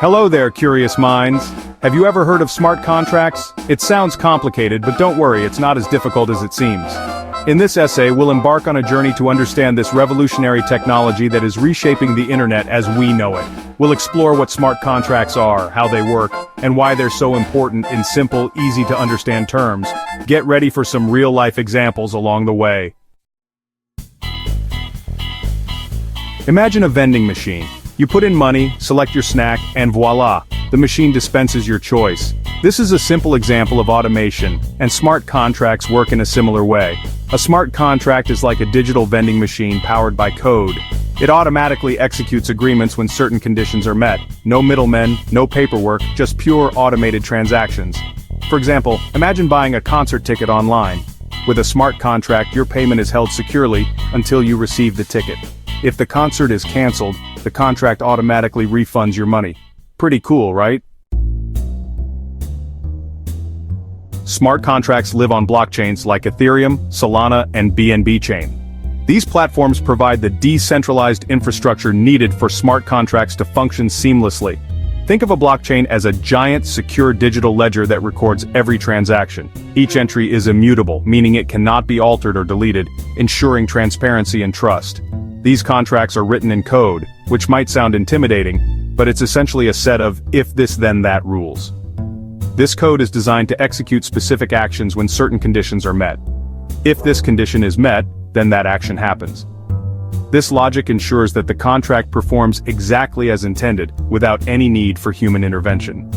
Hello there, curious minds. Have you ever heard of smart contracts? It sounds complicated, but don't worry, it's not as difficult as it seems. In this essay, we'll embark on a journey to understand this revolutionary technology that is reshaping the internet as we know it. We'll explore what smart contracts are, how they work, and why they're so important in simple, easy-to-understand terms. Get ready for some real-life examples along the way. Imagine a vending machine. You put in money, select your snack, and voila, the machine dispenses your choice. This is a simple example of automation, and smart contracts work in a similar way. A smart contract is like a digital vending machine powered by code. It automatically executes agreements when certain conditions are met. No middlemen, no paperwork, just pure automated transactions. For example, imagine buying a concert ticket online. With a smart contract, your payment is held securely until you receive the ticket. If the concert is cancelled, the contract automatically refunds your money. Pretty cool, right? Smart contracts live on blockchains like Ethereum, Solana, and BNB chain. These platforms provide the decentralized infrastructure needed for smart contracts to function seamlessly. Think of a blockchain as a giant, secure digital ledger that records every transaction. Each entry is immutable, meaning it cannot be altered or deleted, ensuring transparency and trust. These contracts are written in code, which might sound intimidating, but it's essentially a set of if this then that rules. This code is designed to execute specific actions when certain conditions are met. If this condition is met, then that action happens. This logic ensures that the contract performs exactly as intended, without any need for human intervention.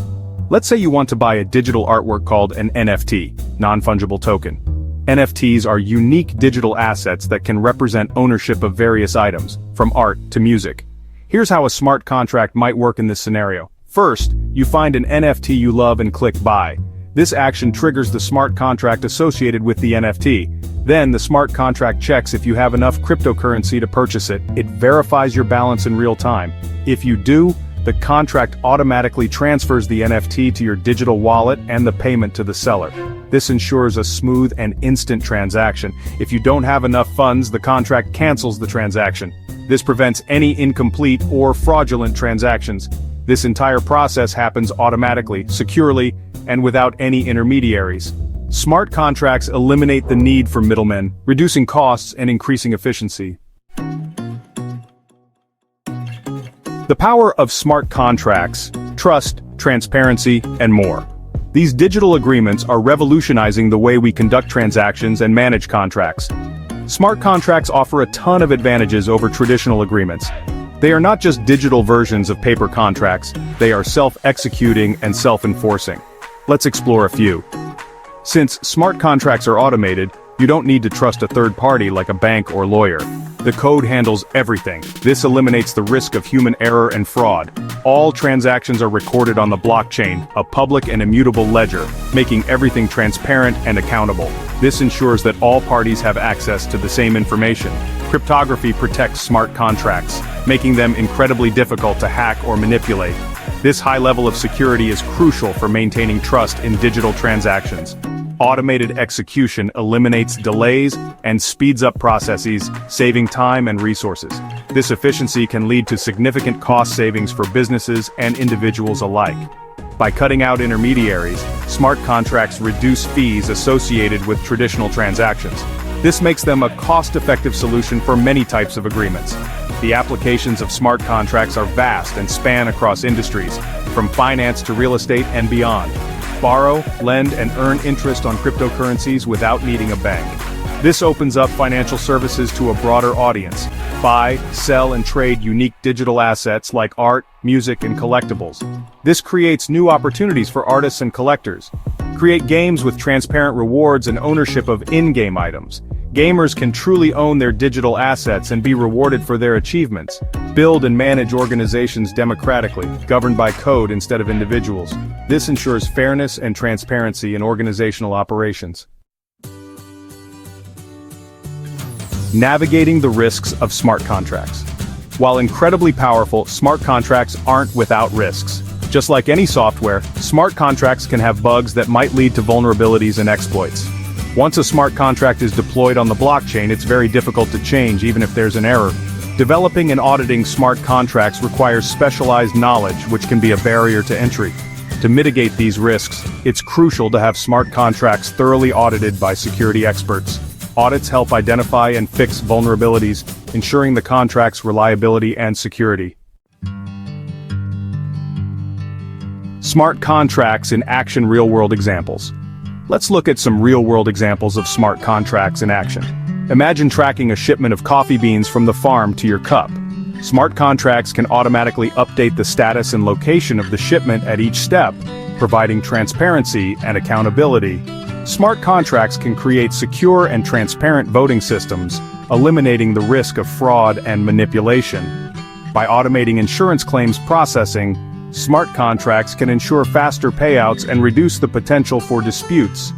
Let's say you want to buy a digital artwork called an NFT, non-fungible token. NFTs are unique digital assets that can represent ownership of various items, from art to music. Here's how a smart contract might work in this scenario. First, you find an NFT you love and click buy. This action triggers the smart contract associated with the NFT. Then the smart contract checks if you have enough cryptocurrency to purchase it. It verifies your balance in real time. If you do, the contract automatically transfers the NFT to your digital wallet and the payment to the seller. This ensures a smooth and instant transaction. If you don't have enough funds, the contract cancels the transaction. This prevents any incomplete or fraudulent transactions. This entire process happens automatically, securely, and without any intermediaries. Smart contracts eliminate the need for middlemen, reducing costs and increasing efficiency. The power of smart contracts, trust, transparency, and more. These digital agreements are revolutionizing the way we conduct transactions and manage contracts. Smart contracts offer a ton of advantages over traditional agreements. They are not just digital versions of paper contracts, they are self-executing and self-enforcing. Let's explore a few. Since smart contracts are automated, you don't need to trust a third party like a bank or lawyer. The code handles everything. This eliminates the risk of human error and fraud. All transactions are recorded on the blockchain, a public and immutable ledger, making everything transparent and accountable. This ensures that all parties have access to the same information. Cryptography protects smart contracts, making them incredibly difficult to hack or manipulate. This high level of security is crucial for maintaining trust in digital transactions. Automated execution eliminates delays and speeds up processes, saving time and resources. This efficiency can lead to significant cost savings for businesses and individuals alike. By cutting out intermediaries, smart contracts reduce fees associated with traditional transactions. This makes them a cost-effective solution for many types of agreements. The applications of smart contracts are vast and span across industries, from finance to real estate and beyond. Borrow, lend, and earn interest on cryptocurrencies without needing a bank. This opens up financial services to a broader audience. Buy, sell, and trade unique digital assets like art, music, and collectibles. This creates new opportunities for artists and collectors. Create games with transparent rewards and ownership of in-game items. Gamers can truly own their digital assets and be rewarded for their achievements. Build and manage organizations democratically, governed by code instead of individuals. This ensures fairness and transparency in organizational operations. Navigating the risks of smart contracts. While incredibly powerful, smart contracts aren't without risks. Just like any software, smart contracts can have bugs that might lead to vulnerabilities and exploits. Once a smart contract is deployed on the blockchain, it's very difficult to change even if there's an error. Developing and auditing smart contracts requires specialized knowledge, which can be a barrier to entry. To mitigate these risks, it's crucial to have smart contracts thoroughly audited by security experts. Audits help identify and fix vulnerabilities, ensuring the contract's reliability and security. Smart contracts in action. Real-world examples. Let's look at some real-world examples of smart contracts in action. Imagine tracking a shipment of coffee beans from the farm to your cup. Smart contracts can automatically update the status and location of the shipment at each step, providing transparency and accountability. Smart contracts can create secure and transparent voting systems, eliminating the risk of fraud and manipulation. By automating insurance claims processing, smart contracts can ensure faster payouts and reduce the potential for disputes.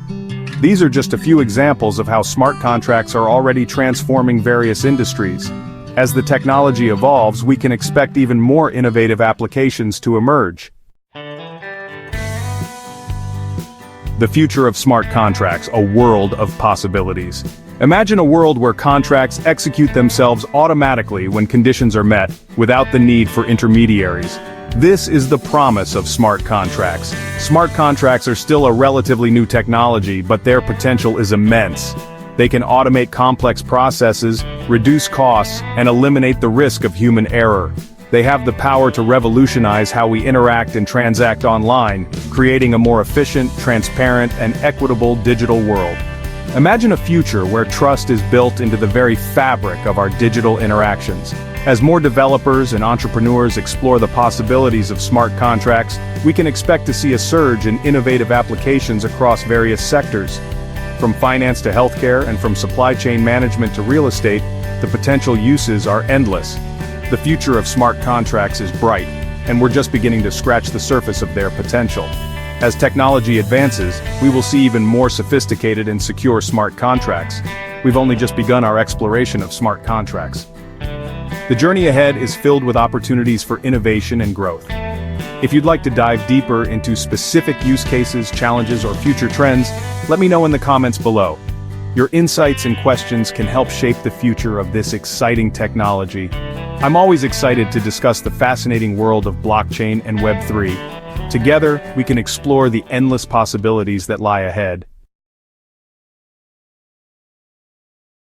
These are just a few examples of how smart contracts are already transforming various industries. As the technology evolves, we can expect even more innovative applications to emerge. The future of smart contracts, a world of possibilities. Imagine a world where contracts execute themselves automatically when conditions are met, without the need for intermediaries. This is the promise of smart contracts. Smart contracts are still a relatively new technology, but their potential is immense. They can automate complex processes, reduce costs, and eliminate the risk of human error. They have the power to revolutionize how we interact and transact online, creating a more efficient, transparent, and equitable digital world. Imagine a future where trust is built into the very fabric of our digital interactions. As more developers and entrepreneurs explore the possibilities of smart contracts, we can expect to see a surge in innovative applications across various sectors. From finance to healthcare and from supply chain management to real estate, the potential uses are endless. The future of smart contracts is bright, and we're just beginning to scratch the surface of their potential. As technology advances, we will see even more sophisticated and secure smart contracts. We've only just begun our exploration of smart contracts. The journey ahead is filled with opportunities for innovation and growth. If you'd like to dive deeper into specific use cases, challenges, or future trends, let me know in the comments below. Your insights and questions can help shape the future of this exciting technology. I'm always excited to discuss the fascinating world of blockchain and Web3. Together, we can explore the endless possibilities that lie ahead.